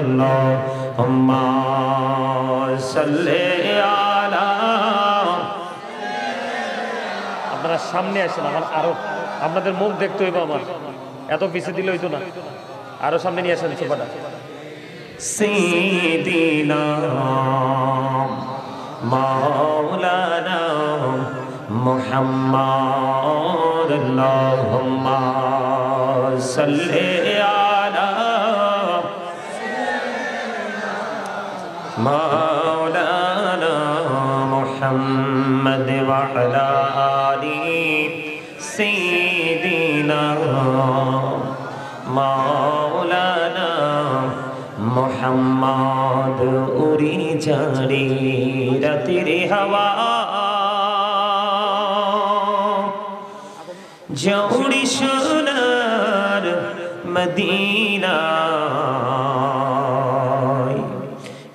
আল্লাহুম্মা সাল্লি আলা। আপনারা সামনে আসেন, আমার আরো আপনাদের মুখ দেখতে হইব, আমার এত পিছিয়ে দিলে হইতো না, আরো সামনে নিয়ে আসেন সোফাটা। সাইয়্যিদিনা মাওলানা মুহাম্মদ আল্লাহুম্মা সাল্লি আলা মাওলানা মুহাম্মদ ওয়া আলা আলি সাইয়্যিদিনা মাওলানা মুহাম্মদ। উড়ি ঝাড়ি রাতের হাওয়া জৌড়ি সোনার মদিনা,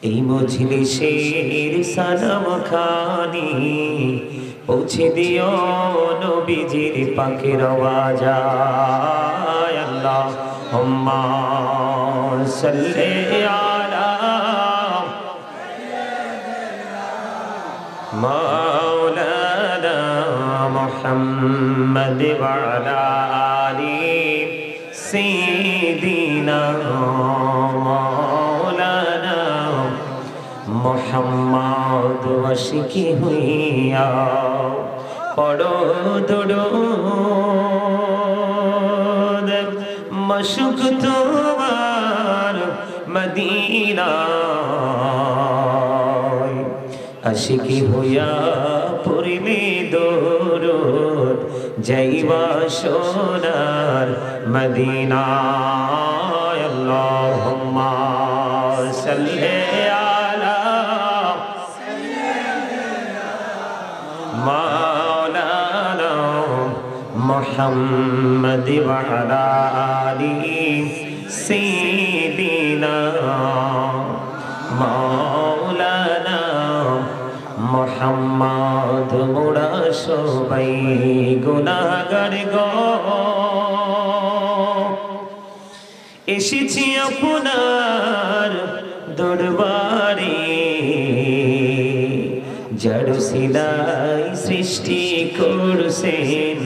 এই মজলিসের সালাম খানি পৌঁছে দিও নবীজির পাকের আওয়াজায়। আল্লাহুম্মা সাল্লি আলা মাওলানা মুহাম্মদ ওয়া আলা আলি সাইয়্যিদিনা মাওলানা মুহাম্মদ। আশিকি হইয়া পড়ো দুরূদ মশক তোমার মদিনায়, আশিকি হইয়া পড়িলে দরুদ যাইবা সোনার মদিনায়। আল্লাহুম্মা সাল্লি আলা মাওলানা মুহাম্মদ ওয়া আলা আলি সাইয়্যিদিনা মাওলানা মুহাম্মদ। মোরা সবাই গুনাহগার গো, এসেছি আপনার দরবারে, যার সিলাই সৃষ্টি করছেন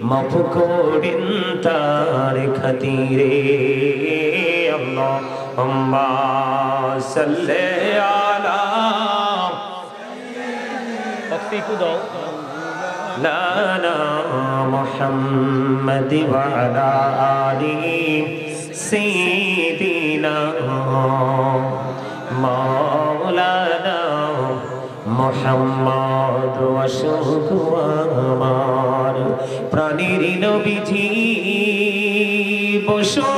মাফ করেন তার খাতিরে। আল্লাহুম্মা সাল্লি আলা লানা মুহাম্মদ ওয়া আলা আলি সাইয়্যিদিনা মাওলানা মুহাম্মদ। অশোক আমার প্রাণের নবীজি বসো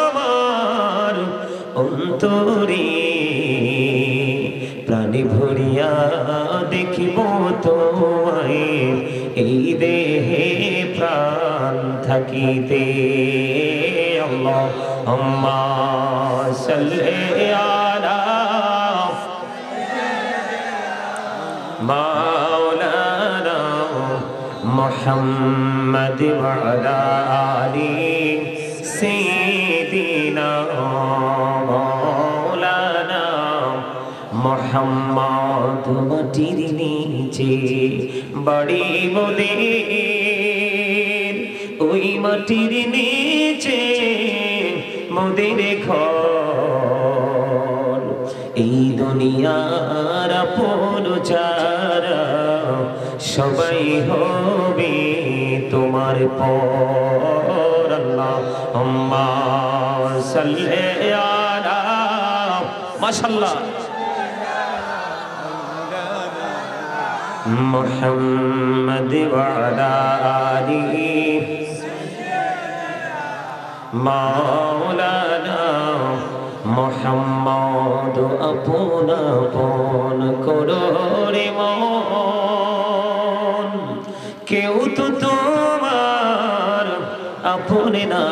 আমার অন্তরে, প্রাণে ভরিয়া দেখিব তোমায় এই দেহে প্রাণ থাকিতে। আল্লাহুম্মা সাল্লি আলা মাওলানা মুহাম্মদ ওয়া আলা আলি সাইয়্যিদিনা মাওলানা মুহাম্মদ। মাটির নিচে বাড়ি মোদের, ওই মাটির নিচে মোদের ঘর, এই দুনিয়ার আপন যারা সবাই হবে তোমার পর। আল্লাহুম্মা সাল্লি আলা মাশাআল্লাহ মুহাম্মদ ওয়া আলা আলি মাওলানা মুহাম্মদ। আপন আপন করো রে মন, কেউ তো তোমার আপন না,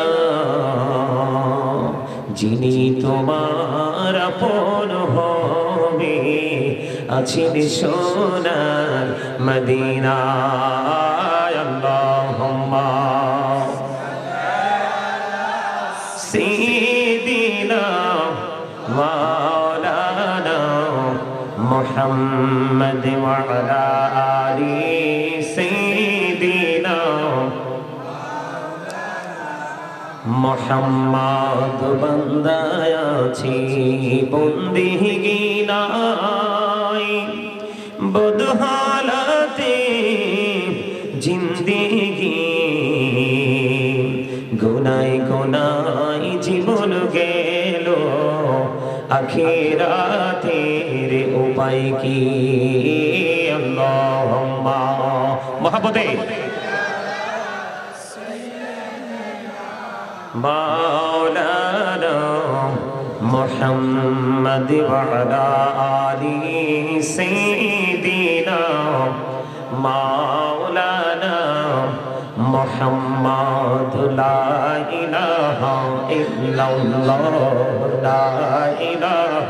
যিনি তোমার আপন হবে আছেন সোনার মদিনায়। আল্লাহুম্মা সাইয়্যিদিনা مولانا محمد وعلى آل سيدنا محمد بنداয় আছি বন্দিগিনায় বদহালাতে জিন্দেগি গুনায় গুনায় জীবন গেল আখিরাতের উপায় কি আল্লাহুম্মা মহব্বতে مولانا محمد وعلى آل سيدنا مولانا محمد لا إله إلا الله لا إله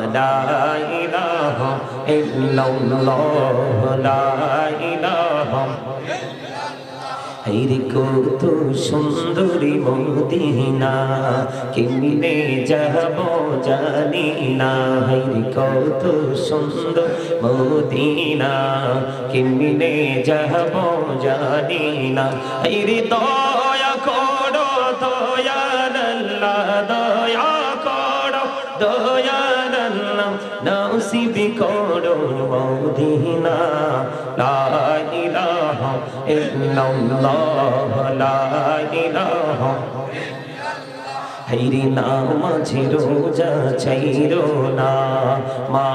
لا إله إلا الله لا إله হায়রে কত সুন্দরী মদিনা কেমনে যাব জানি না হায়রে কত সুন্দর মদিনা কেমনে যাব জানি না হায়রে দয়া করো দয়াল আল্লাহ দয়া করো দয়াল আল্লাহ নসিব করো মদিনা লা ইলাহা ইল্লাল্লাহ লা ইলাহা হায়রে নামাজে রোজা ছাইরো না মা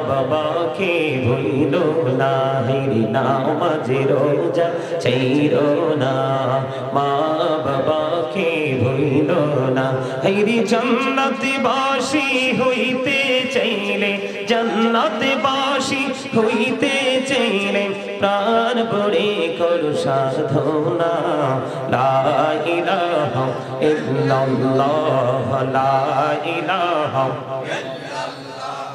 বাবাকে ভুইলো না হায়রে নামাজে রোজা ছাইরো না মা বাবাকে ভুইলো না হায়রে জান্নাতবাসী হইতে চাইলে জান্নাতবাসী হইতে চাইলে প্রাণ ভরে করো সাধনা লা ইলাহা ইল্লাল্লাহ লা ইলাহা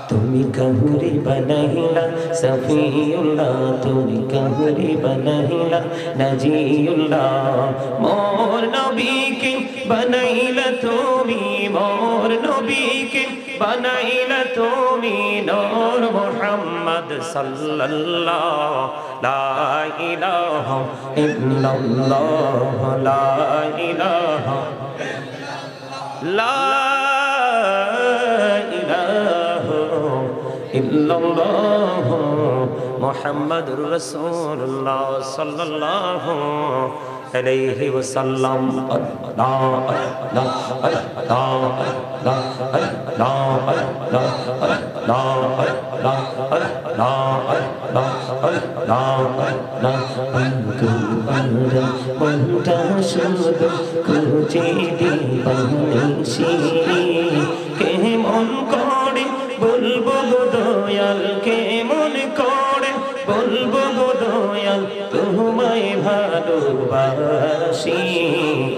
তুমি কাহুরে বানাইলা সফিউল্লাহ তুমি কাহুরে বানাইলা নাজিউল্লাহ মোর নবীকে বানাইলা তুমি মোর নবীকে বানাইলা তুমি নূর মুহাম্মদ সাল্লাল্লাহ লা ইলাহা ইল্লাল্লাহ লা ইলাহা লা ইল্লাল্লাহ মুহাম্মাদুর রাসূলুল্লাহ সাল্লাল্লাহু আলাইহি ওয়াসাল্লাম আল্লাহ আল্লাহ আল্লাহ আল্লাহ মনটা শুধু খুঁজে দিবানিসি কেমন করে বলবো গো দয়াল কেমন করে বলবো গো দয়াল তোমায় ভালোবাসি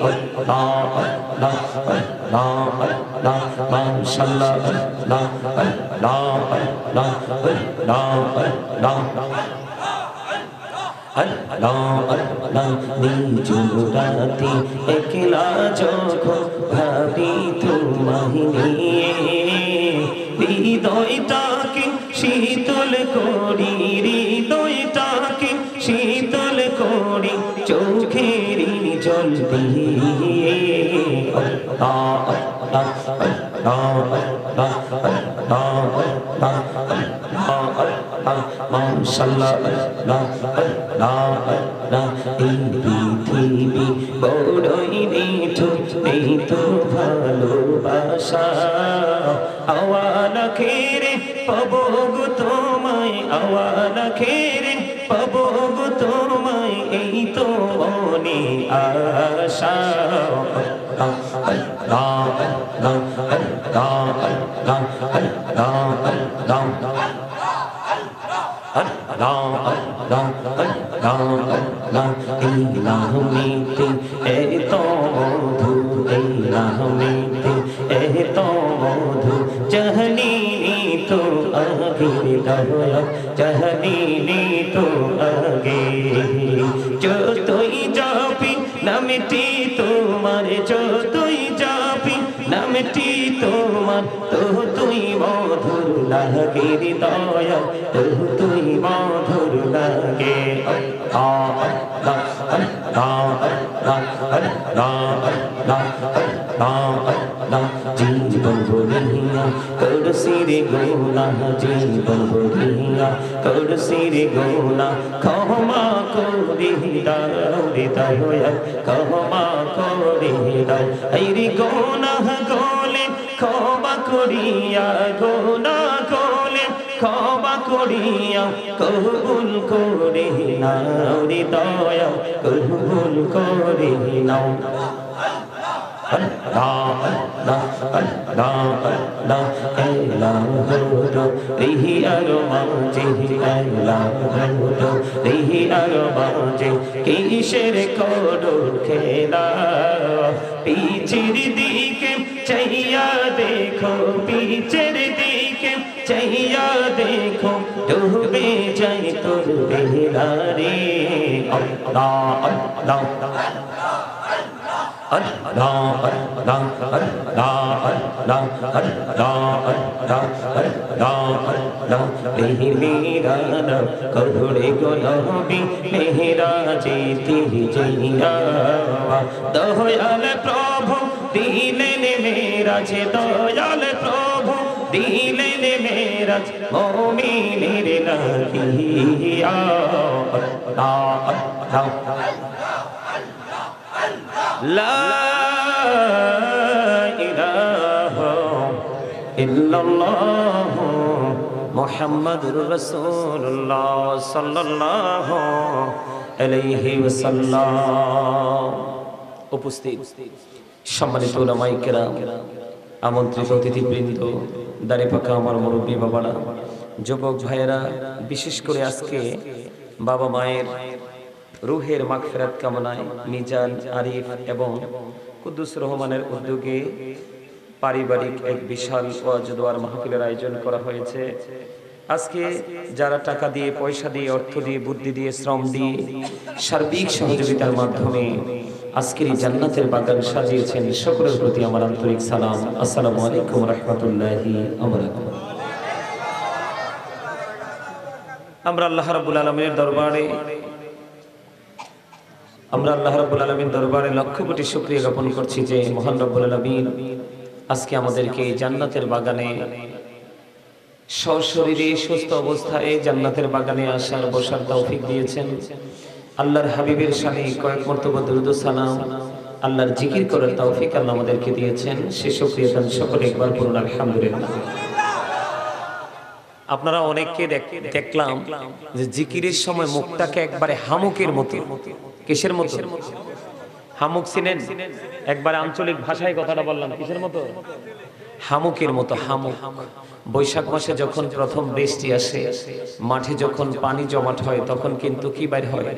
আল্লাহ আল্লাহ আল্লাহ আল্লাহ মাশাআল্লাহ আল্লাহ আল্লাহ আল্লাহ আল্লাহ আল্লাহ আল্লাহ নিঝুম রাতে একলা যখন ভাবি তোমায় নিয়ে হৃদয়টাকে শীতল করি হৃদয়টাকে শীতল করি চোখের জল দিয়ে আল্লাহ আল্লাহ আল্লাহ আল্লাহ আল্লাহ আল্লাহ মাশাআল্লাহ আল্লাহ আল্লাহ আল্লাহ এই পৃথিবী বড়ই নিঠুর এই তো ভালোবাসা আওয়ালা খেরে পাবো গো তোমায় আওয়ালা খেরে পাবো গো তোমায় এই তো মনে আশা আল্লাহ আল্লাহ আল্লাহ আল্লাহ আল্লাহ ইলাহমিতে এত মধু ইলাহমিতে এত মধু জহনীনি তো আগে দয়া জহনীনি তো আগে যতই যাবি নামটি তোমার যতই যাবি নামটি মিষ্টি তোমার তো তুই মধুর লাগে হৃদয় তো তুই মধুর লাগে জীবন ভরিয়া করছি রে গোনা জীবন ভরিয়া করছি রে গোনা ক্ষমা করে দাও রে দয়াল ক্ষমা করে দাও এই রে গোনা গোলে ক্ষমা করিয়া গোনা গোলে ক্ষমা করিয়া কবুল করে নাও রে দয়াল কবুল করে নাও কিসের করুণ খেলা পিছের দিকে চাইয়া দেখো পিছের দিকে চাইয়া দেখো ডুবে যাই তোর বেলা রে আল্লাহ আল্লাহ করুড়ে গোলাপি মেহরা যেতি জইয়া দয়াল প্রভু দিলেন মেরাজ দয়াল প্রভু দিলেন মেরাজ মুমিনের লাগিয়া আল্লাহ আল্লাহ লা ইলাহা ইল্লাল্লাহ মুহাম্মাদুর রাসূলুল্লাহ সাল্লাল্লাহু আলাইহি ওয়াসাল্লাম। উপস্থিত সম্মানিত উলামায়ে কেরাম, আমন্ত্রিত অতিথিবৃন্দ, দাড়ি পাকা আমার মুরব্বী বাবারা, যুবক ভাইয়েরা, বিশেষ করে আজকে বাবা মায়ের রুহের মাগফিরাত কামনায় মিজান, আরিফ এবং কুদ্দুস রহমানের উদ্যোগে পারিবারিক এক বিশাল ওয়াজ দোয়ার মাহফিলের আয়োজন করা হয়েছে। আজকে যারা টাকা দিয়ে, পয়সা দিয়ে, অর্থ দিয়ে, বুদ্ধি দিয়ে, শ্রম দিয়ে, সার্বিক সহযোগিতার মাধ্যমে আজকের এই জান্নাতের বাগান সাজিয়েছেন, সকলের প্রতি আমার আন্তরিক সালাম। আসসালামু আলাইকুম ওয়া রাহমাতুল্লাহি ওয়া বারাকাতুহু। আমরা আল্লাহ রাব্বুল আলামিনের দরবারে লক্ষ কোটি শুকরিয়া জ্ঞাপন করছি যে মহান রব্বুল আলামিন আজকে আমাদেরকে জান্নাতের বাগানে সশরীরে সুস্থ অবস্থায় জান্নাতের বাগানে আসার বসার তৌফিক দিয়েছেন। আল্লাহর হাবিবের শানে কয়েক মর্তবা দুরূদ ও সালাম, আল্লাহর জিকির করার তৌফিক আল্লাহ আমাদেরকে দিয়েছেন। সে শুকরিয়া দান সকলে একবার বলুন আলহামদুলিল্লাহ। আপনারা অনেককে দেখলাম যে জিকিরের সময় মুখটাকে একবারে হামুকের মতো, কিসের মতো? হামুক চিনেন? একবারে আঞ্চলিক ভাষায় কথাটা বললাম, কিসের মতো? হামুকের মতো। হামুক বৈশাখ মাসে যখন প্রথম বৃষ্টি আসে, মাঠে যখন পানি জমাট হয়, তখন কিন্তু কি বের হয়?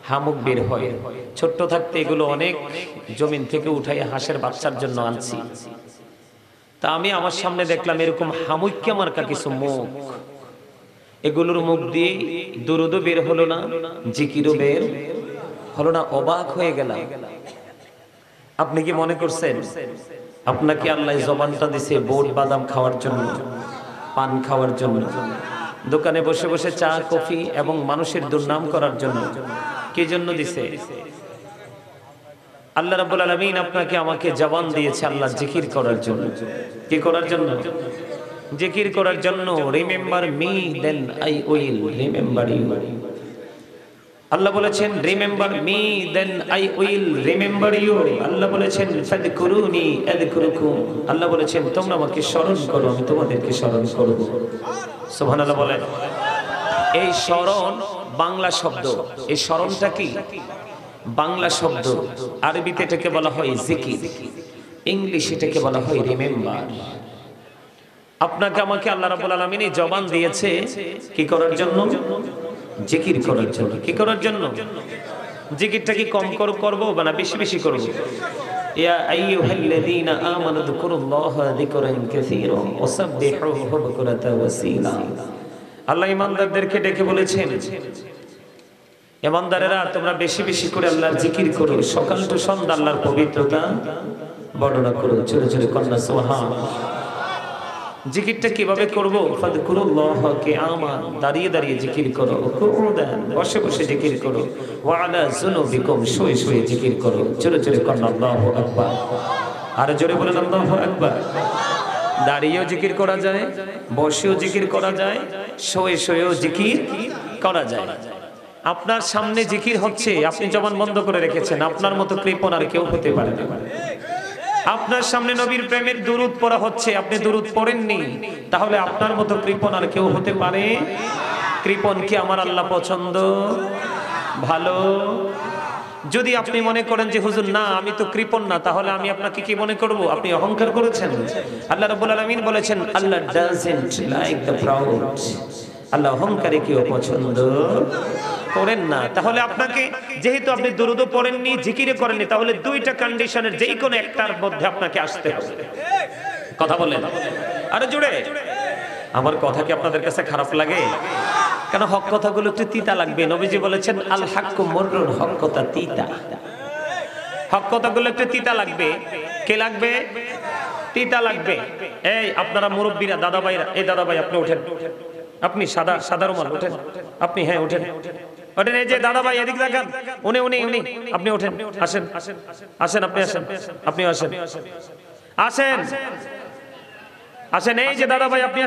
হামুক বের হয়। ছোট্ট থাকতে এগুলো অনেক জমিন থেকে উঠাই হাঁসের বাচ্চার জন্য আনছি। তা আমি আমার সামনে দেখলাম এরকম হামুক্যা মার্কা কিছু মুখ, এগুলোর মুখ দিয়ে দুরুদও বের হলো না, জিকিরও বের হলো না। অবাক হয়ে গেলাম। আপনি কি মনে করছেন আপনাকে আল্লাহ জবানটা দিছে বোট বাদাম খাওয়ার জন্য, পান খাওয়ার জন্য, দোকানে বসে বসে চা কফি এবং মানুষের দুর্নাম করার জন্য? কি জন্য দিছে? আল্লাহ রাব্বুল আলামিন আপনাকে আমাকে জবান দিয়েছে আল্লাহ জিকির করার জন্য। কি করার জন্য? জিকির করার জন্য। Remember me then I will remember you. Allah বলেছেন remember me then I will remember you. Allah বলেছেন ফাযকুরুনি আযকুরুকুম। আল্লাহ বলেছেন তোমরা আমাকে স্মরণ করো, আমি তোমাদেরকে স্মরণ করব। সুবহানাল্লাহ বলেন। এই স্মরণ বাংলা শব্দ। এই স্মরণটা কি? বাংলা শব্দ। আরবিতে এটাকে বলা হয় জিকির, ইংলিশ এটাকে বলা হয় রিমেম্বার। আপনাকে আমাকে আল্লাহ রাব্বুল আলামিন এই জবান দিয়েছে কি করার জন্য? জিকির করার জন্য। কি করার জন্য? জিকিরটা কি কম করব না বেশি বেশি করব? ইয়া আইয়ুহাল্লাযীনা আমানু যকুরুল্লাহা যিকরান কাসীরা ওয়াসাব্বিহুহু বুকরাতান ওয়া আসীলা। আল্লাহ ঈমানদারদেরকে ডেকে বলেছেন, ঈমানদারেরা তোমরা বেশি বেশি করে আল্লাহর জিকির করো, সকাল টু সন্ধ্যা আল্লাহর পবিত্রতা বর্ণনা করুন, ছোট ছোট কন্যা সুবহানাল্লাহ। জিকিরটা কিভাবে করব? ফাযকুরুল্লাহ কিয়ামান, দাঁড়িয়ে দাঁড়িয়ে জিকির করো, কুউদান, বসে বসে জিকির করো, ওয়া আলা যুনুবিকুম, শুয়ে শুয়ে জিকির করো। জোরে জোরে কন্যা আল্লাহু আকবার। আর জোরে বলেন আল্লাহু আকবার। দাঁড়িয়েও জিকির করা যায়, বসেও জিকির করা যায়, শুয়ে শুয়েও জিকির করা যায়। আপনার সামনে জিকির হচ্ছে, আপনি জবান বন্ধ করে রেখেছেন, আপনার মতো কৃপণ আর কেউ হতে পারে না। আপনার সামনে নবীর প্রেমের দুরূদ পড়া হচ্ছে, আপনি দুরূদ পড়েননি, তাহলে আপনার মতো কৃপণ আর কেউ হতে পারে? কৃপণ কি আমার আল্লাহ পছন্দ, ভালো? যদি আপনি মনে করেন যে হুজুর না আমি তো কৃপণ না, তাহলে আমি আপনাকে কি মনে করব? আপনি অহংকার করেছেন। আল্লাহ রাব্বুল আলামিন বলেছেন আল্লাহ ডাজন্ট লাইক দ্য প্রাউড, আল্লাহ অহংকারী কেউ পছন্দ করেন না। তাহলে আপনাকে, যেহেতু আপনি দুরূদ পড়েননি, জিকিরে করেননি, তাহলে দুইটা কন্ডিশনের যেই কোনো একটার মধ্যে আপনাকে আসতে হবে। কথা বলেন আরে জোরে। আমার কথা কি আপনাদের কাছে খারাপ লাগে? কেন হক কথাগুলো একটু তিতা লাগবে। নবীজি বলেছেন আল হাক্কু মুররুন, হক কথা তিতা। হক কথাগুলো একটু তিতা লাগবে। কে লাগবে? তিতা লাগবে। এই আপনারা মুরব্বীরা, দাদা ভাইরা, এই দাদা ভাই আপনি ওঠেন, আপনি সাদা সাদা রুমাল ওঠেন, আপনি হ্যাঁ ওঠেন ওঠেন। এই যে দাদা ভাই এদিকে দেখেন, উনি উনি উনি আপনি ওঠেন, আসেন আসেন, আপনি আসেন, আপনি আসেন আসেন আসেন। এই যে দাদা ভাই আপনি